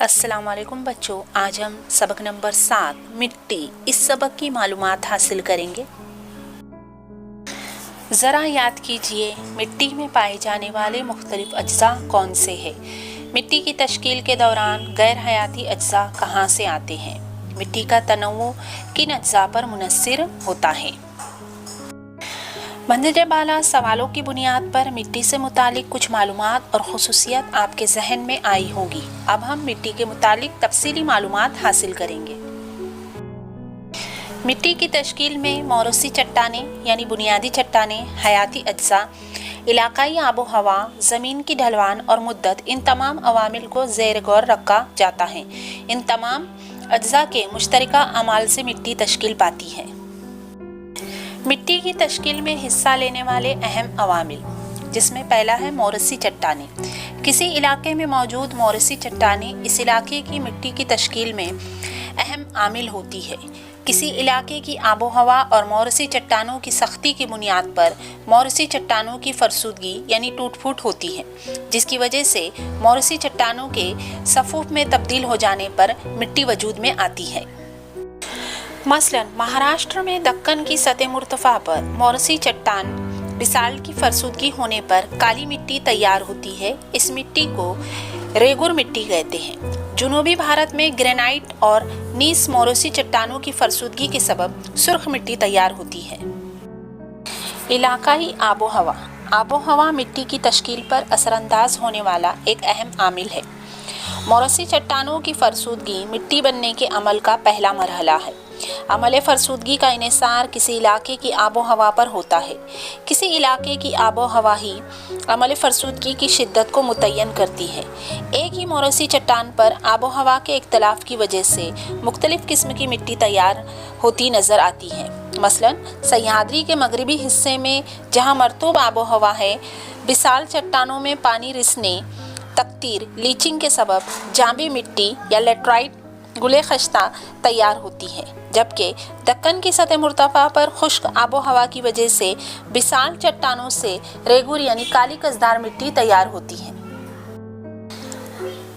अस्सलाम वालेकुम बच्चों, आज हम सबक नंबर 7 मिट्टी इस सबक की मालूमात हासिल करेंगे। ज़रा याद कीजिए, मिट्टी में पाए जाने वाले मुख्तलिफ अज्जा कौन से हैं? मिट्टी की तश्कील के दौरान गैर हयाती अज्जा कहाँ से आते हैं? मिट्टी का तनव्वु किन अज्जा पर मुनस्सिर होता है? मंदिर बाला सवालों की बुनियाद पर मिट्टी से मुतालिक कुछ मालूमात और खुसूसियत आपके जहन में आई होंगी। अब हम मिट्टी के मुतालिक तफसीली मालूमात हासिल करेंगे। मिट्टी की तश्कील में मौरूसी चट्टानें यानी बुनियादी चट्टानें, हयाती अज्जा, इलाकाई आबो हवा, ज़मीन की ढलवान और मुद्दत, इन तमाम अवामिल को ज़ेर गौर रखा जाता है। इन तमाम अज्जा के मुश्तरका अमाल से मिट्टी तश्कील पाती है। मिट्टी की तश्कील में हिस्सा लेने वाले अहम अवामिल, जिसमें पहला है मौरूसी चट्टानें। किसी इलाके में मौजूद मौरूसी चट्टानें इस इलाके की मिट्टी की तश्कील में अहम आमिल होती है। किसी इलाके की आबो हवा और मौरूसी चट्टानों की सख्ती की बुनियाद पर मौरूसी चट्टानों की फरसुदगी यानी टूट फूट होती है, जिसकी वजह से मौरूसी चट्टानों के सफ़ूफ में तब्दील हो जाने पर मिट्टी वजूद में आती है। मसलन महाराष्ट्र में दक्कन की सतह मुर्तफा पर मौरूसी चट्टान बिसाल्ट की फरसुदगी होने पर काली मिट्टी तैयार होती है। इस मिट्टी को रेगुर मिट्टी कहते हैं। जुनूबी भारत में ग्रेनाइट और नीस मौरूसी चट्टानों की फरसुदगी के सबब सुर्ख मिट्टी तैयार होती है। इलाकाई आबो हवा। आबो हवा मिट्टी की तश्कील पर असरअंदाज होने वाला एक अहम आमिल है। मौरूसी चट्टानों की फरसुदगी मिट्टी बनने के अमल का पहला मरहला है। अमल फरसुदगी का इन्हिसार किसी इलाके की आबो हवा पर होता है। किसी इलाके की आबो हवा ही अमल फरसुदगी की शिद्दत को मुतय्यन करती है। एक ही मौरूसी चट्टान पर आबो हवा के इख्तलाफ की वजह से मुख्तलिफ किस्म की मिट्टी तैयार होती नज़र आती है। मसलन सह्याद्री के मगरबी हिस्से में जहाँ मरतूब आबो हवा है, बिसाल चट्टानों में पानी रिसने, तकतीर, लीचिंग के सबब जांबी मिट्टी या लेटराइट गुले खश्ता तैयार होती है, जबकि दक्कन की सतह मुर्तफा पर खुश्क आबो हवा की वजह से बिसाल चट्टानों से रेगुर यानी काली कसदार मिट्टी तैयार होती है।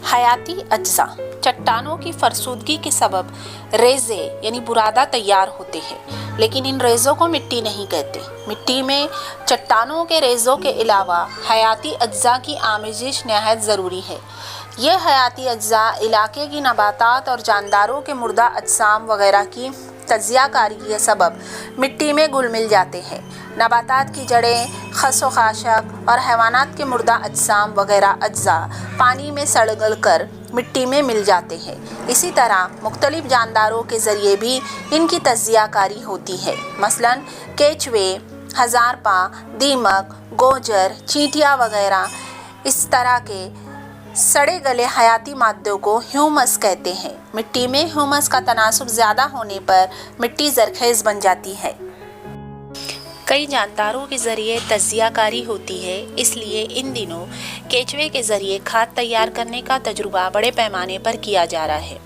हयाती अज्जा। चट्टानों की फरसुदगी के सबब रेज़े यानी बुरादा तैयार होते हैं, लेकिन इन रेज़ों को मिट्टी नहीं कहते। मिट्टी में चट्टानों के रेज़ों के अलावा हयाती अज्जा की आमेजिश नहायत ज़रूरी है। यह हयाती अज्जा इलाके की नबातात और जानदारों के मुर्दा अजसाम वगैरह की तज्जियाकारी के सबब मिट्टी में घुल मिल जाते हैं। नबातात की जड़ें, खस व खाशक और हैवानात के मुर्दा अजसाम वगैरह अज्जा पानी में सड़गल कर मिट्टी में मिल जाते हैं। इसी तरह मुख्तलिफ जानदारों के ज़रिए भी इनकी तज्जियाकारी होती है। मसलन केचवे, हज़ारपा, दीमक, गोजर, चींटियाँ वगैरह इस तरह के सड़े गले हयाती मादों को ह्यूमस कहते हैं। मिट्टी में ह्यूमस का तनासुब ज़्यादा होने पर मिट्टी ज़रखेज़ बन जाती है। कई जानदारों के ज़रिए तज्जियाकारी होती है, इसलिए इन दिनों केचवे के ज़रिए खाद तैयार करने का तजुर्बा बड़े पैमाने पर किया जा रहा है।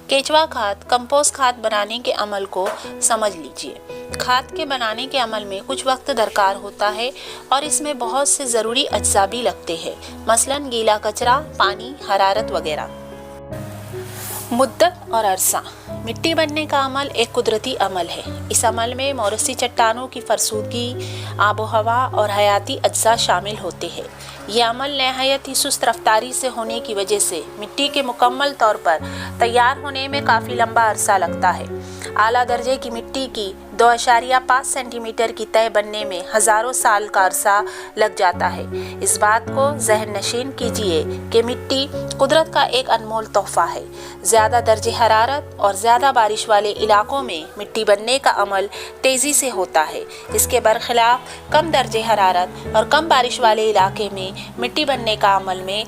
केचवा खाद कंपोस्ट खाद बनाने के अमल को समझ लीजिए। खाद के बनाने के अमल में कुछ वक्त दरकार होता है और इसमें बहुत से ज़रूरी अज्जा भी लगते हैं, मसलन गीला कचरा, पानी, हरारत वगैरह। मुद्दत और अरसा। मिट्टी बनने का अमल एक कुदरती अमल है। इस अमल में मौरूसी चट्टानों की फरसुदगी, आबो हवा और हयाती अज्जा शामिल होते हैं। यह अमल नहायत ही सुस्त रफ्तारी से होने की वजह से मिट्टी के मुकम्मल तौर पर तैयार होने में काफ़ी लंबा अरसा लगता है। आला दर्जे की मिट्टी की 2.5 सेंटीमीटर की तय बनने में हज़ारों साल का अरसा लग जाता है। इस बात को ज़हन नशीन कीजिए कि मिट्टी कुदरत का एक अनमोल तोहफ़ा है। ज़्यादा दर्जे हरारत और ज़्यादा बारिश वाले इलाकों में मिट्टी बनने का अमल तेज़ी से होता है। इसके बरखिलाफ़ कम दर्जे हरारत और कम बारिश वाले इलाके में मिट्टी बनने का अमल में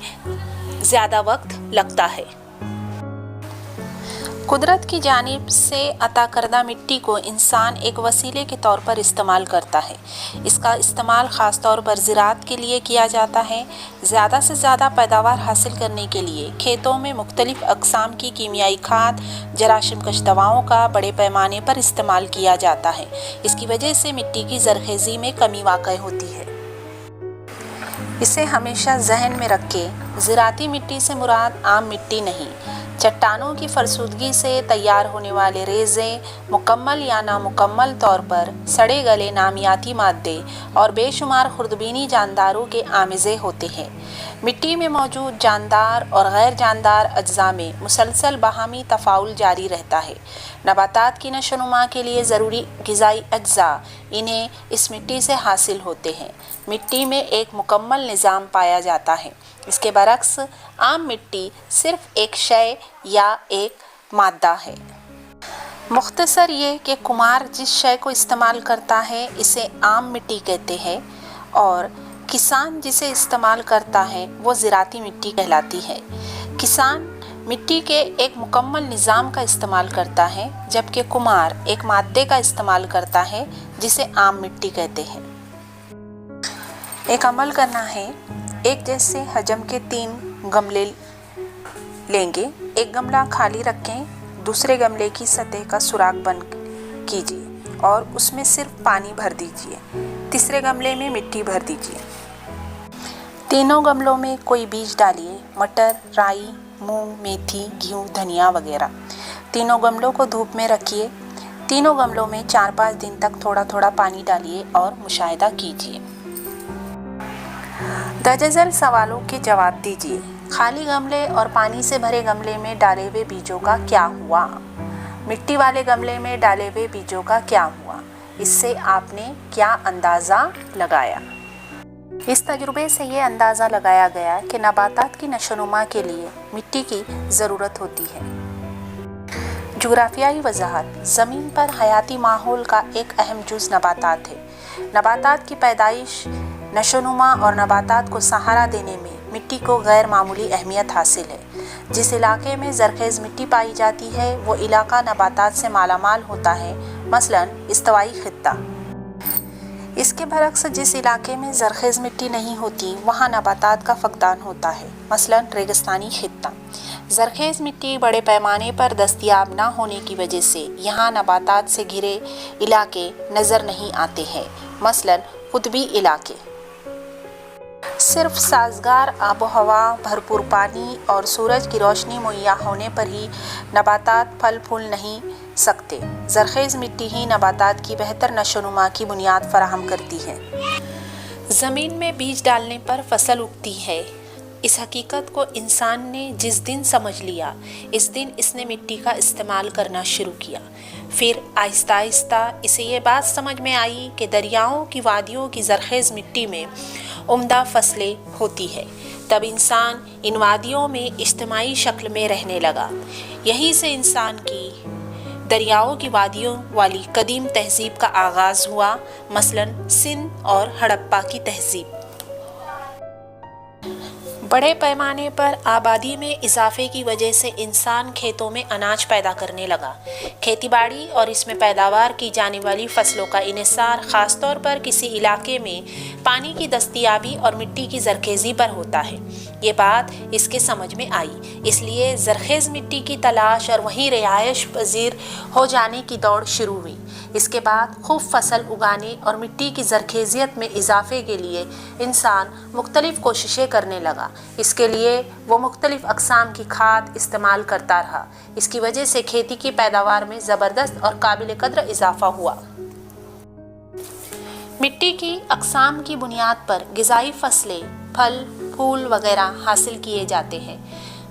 ज़्यादा वक्त लगता है। कुदरत की जानिब से अता करदा मिट्टी को इंसान एक वसीले के तौर पर इस्तेमाल करता है। इसका इस्तेमाल ख़ास तौर पर ज़राअत के लिए किया जाता है। ज़्यादा से ज़्यादा पैदावार हासिल करने के लिए खेतों में मुख्तलिफ़ अक़साम की कीमियाई खाद, जराशिमकश दवाओं का बड़े पैमाने पर इस्तेमाल किया जाता है। इसकी वजह से मिट्टी की ज़रख़ेज़ी में कमी वाक़ई होती है। इसे हमेशा जहन में रखें, ज़राती मिट्टी से मुराद आम मिट्टी नहीं, चट्टानों की फरसुदगी से तैयार होने वाले रेज़े मुकम्मल या नामुकम्मल तौर पर सड़े गले नामियाती मादे और बेशुमार खुर्दबीनी जानदारों के आमिज़े होते हैं। मिट्टी में मौजूद जानदार और गैर जानदार अज्जा में मुसलसल बाहमी तफ़ाउल जारी रहता है। नबातात की नशोनुमा के लिए ज़रूरी ग़िज़ाई अज्जा इन्हें इस मिट्टी से हासिल होते हैं। मिट्टी में एक मुकम्मल निज़ाम पाया जाता है। इसके बरक्स आम मिट्टी सिर्फ एक शय या एक मादा है। मुख्तसर ये कि कुमार जिस शय को इस्तेमाल करता है इसे आम मिट्टी कहते हैं और किसान जिसे इस्तेमाल करता है वो ज़राती मिट्टी कहलाती है। किसान मिट्टी के एक मुकम्मल निज़ाम का इस्तेमाल करता है जबकि कुमार एक मादे का इस्तेमाल करता है जिसे आम मिट्टी कहते हैं। एक अमल करना है, एक जैसे हजम के 3 गमले लेंगे। एक गमला खाली रखें, दूसरे गमले की सतह का सुराख बंद कीजिए और उसमें सिर्फ पानी भर दीजिए। तीसरे गमले में मिट्टी भर दीजिए। तीनों गमलों में कोई बीज डालिए, मटर, राई, मूंग, मेथी, गेहूँ, धनिया वगैरह। तीनों गमलों को धूप में रखिए। तीनों गमलों में 4-5 दिन तक थोड़ा थोड़ा पानी डालिए और मुशाहिदा कीजिए। दर्जन सवालों के जवाब दीजिए। खाली गमले और पानी से भरे गमले में डाले हुए बीजों का क्या हुआ? मिट्टी वाले गमले में डाले हुए बीजों का क्या हुआ? इससे आपने क्या अंदाज़ा लगाया? इस तजुर्बे से ये अंदाज़ा लगाया गया कि नबातात की नशोनुमा के लिए मिट्टी की ज़रूरत होती है। जुग्राफियाई वजाहत। ज़मीन पर हयाती माहौल का एक अहम जुज़ नबातात है। नबातात की पैदाइश, नशोनुमा और नबातात को सहारा देने में मिट्टी को गैर मामूली अहमियत हासिल है। जिस इलाके में ज़रख़ेज़ मिट्टी पाई जाती है वो इलाका नबातात से मालामाल होता है, मसलन इस्तवाई खित्ता। इसके बरक्स जिस इलाके में ज़रख़ेज़ मिट्टी नहीं होती वहाँ नबातात का फ़क़दान होता है, मसलन रेगिस्तानी खित्ता। ज़रख़ेज़ मिट्टी बड़े पैमाने पर दस्तयाब ना होने की वजह से यहाँ नबातात से घिरे इलाके नज़र नहीं आते हैं, मसलन कुतबी इलाके। सिर्फ साज़गार आबो हवा, भरपूर पानी और सूरज की रोशनी मुहैया होने पर ही नबातात फल फूल नहीं सकते। ज़रख़ेज़ मिट्टी ही नबातात की बेहतर नशोनुमा की बुनियाद फराहम करती है। ज़मीन में बीज डालने पर फसल उगती है। इस हकीकत को इंसान ने जिस दिन समझ लिया, इस दिन इसने मिट्टी का इस्तेमाल करना शुरू किया। फिर आहिस्ता आहिस्ता इसे ये बात समझ में आई कि दरियाओं की वादियों की ज़रख़ेज़ मिट्टी में उम्दा फसलें होती है। तब इंसान इन वादियों में इज्तिमाई शक्ल में रहने लगा। यहीं से इंसान की दरियाओं की वादियों वाली कदीम तहज़ीब का आगाज़ हुआ, मसलन सिंध और हड़प्पा की तहज़ीब। बड़े पैमाने पर आबादी में इजाफे की वजह से इंसान खेतों में अनाज पैदा करने लगा। खेतीबाड़ी और इसमें पैदावार की जाने वाली फसलों का इन्हिसार ख़ास तौर पर किसी इलाके में पानी की दस्तयाबी और मिट्टी की ज़रख़ेज़ी पर होता है। ये बात इसके समझ में आई, इसलिए ज़रख़ेज़ मिट्टी की तलाश और वहीं रिहायश पजीर हो जाने की दौड़ शुरू हुई। इसके बाद खूब फसल उगाने और मिट्टी की ज़रख़ेज़ियत में इजाफे के लिए इंसान मुख्तलिफ़ कोशिशें करने लगा। इसके लिए वो मुख्तलिफ़ अक़साम की खाद इस्तेमाल करता रहा। इसकी वजह से खेती की पैदावार में ज़बरदस्त और काबिल कद्र इजाफा हुआ। मिट्टी की अक़साम की बुनियाद पर ग़िज़ाई फसलें, फल, फूल वगैरह हासिल किए जाते हैं।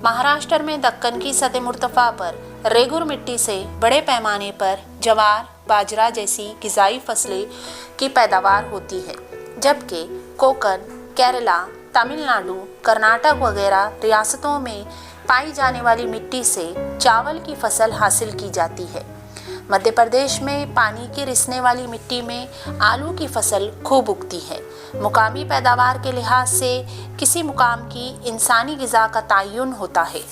महाराष्ट्र में दक्कन की सतह मुर्तफ़ा पर रेगुर मिट्टी से बड़े पैमाने पर जवार, बाजरा जैसी ग़िज़ाई फसलें की पैदावार होती है, जबकि कोकन, केरला, तमिलनाडु, कर्नाटक वगैरह रियासतों में पाई जाने वाली मिट्टी से चावल की फसल हासिल की जाती है। मध्य प्रदेश में पानी की रिसने वाली मिट्टी में आलू की फसल खूब उगती है। मुकामी पैदावार के लिहाज से किसी मुकाम की इंसानी ग़िज़ा का तयन होता है।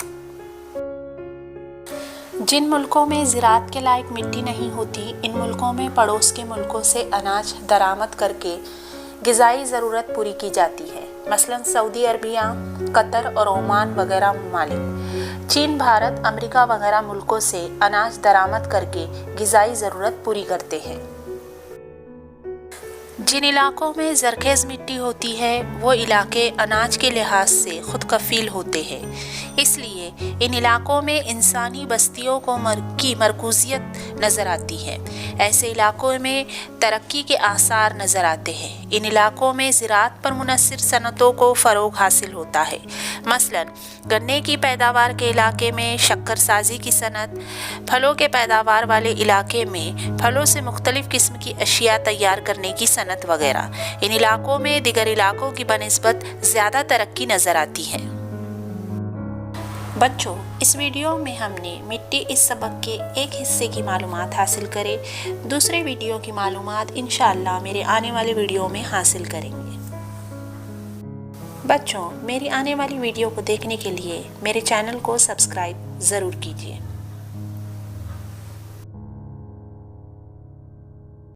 जिन मुल्कों में ज़राअत के लायक मिट्टी नहीं होती, इन मुल्कों में पड़ोस के मुल्कों से अनाज दरामद करके ग़िज़ाई ज़रूरत पूरी की जाती है, मसलन सऊदी अरबिया, कतर और ओमान वगैरह ममालिक। चीन, भारत, अमेरिका वगैरह मुल्कों से अनाज दरामद करके ग़िज़ाई ज़रूरत पूरी करते हैं। جن علاقوں میں زرخیز مٹی ہوتی ہے وہ علاقے اناج کے لحاظ سے خود کفیل ہوتے ہیں، اس لیے ان علاقوں میں انسانی بستیوں کی مرکوزیت نظر آتی ہے۔ ایسے علاقوں میں ترقی کے آثار نظر آتے ہیں۔ ان علاقوں میں زراعت پر منحصر صنعتوں کو فروغ حاصل ہوتا ہے، مثلاً گنے کی پیداوار کے علاقے میں شکر سازی کی صنعت، پھلوں کے پیداوار والے علاقے میں پھلوں سے مختلف قسم کی اشیاء تیار کرنے کی صنعت وغیرہ۔ ان علاقوں میں دیگر علاقوں کی بنسبت زیادہ ترقی نظر آتی ہے۔ بچوں، اس ویڈیو میں ہم نے مٹی اس سبق کے ایک حصے کی معلومات حاصل کرے۔ دوسرے ویڈیو کی معلومات انشاءاللہ میرے آنے والے ویڈیو میں حاصل کریں گے۔ بچوں، میری آنے والی ویڈیو کو دیکھنے کے لیے میرے چینل کو سبسکرائب ضرور کیجیے۔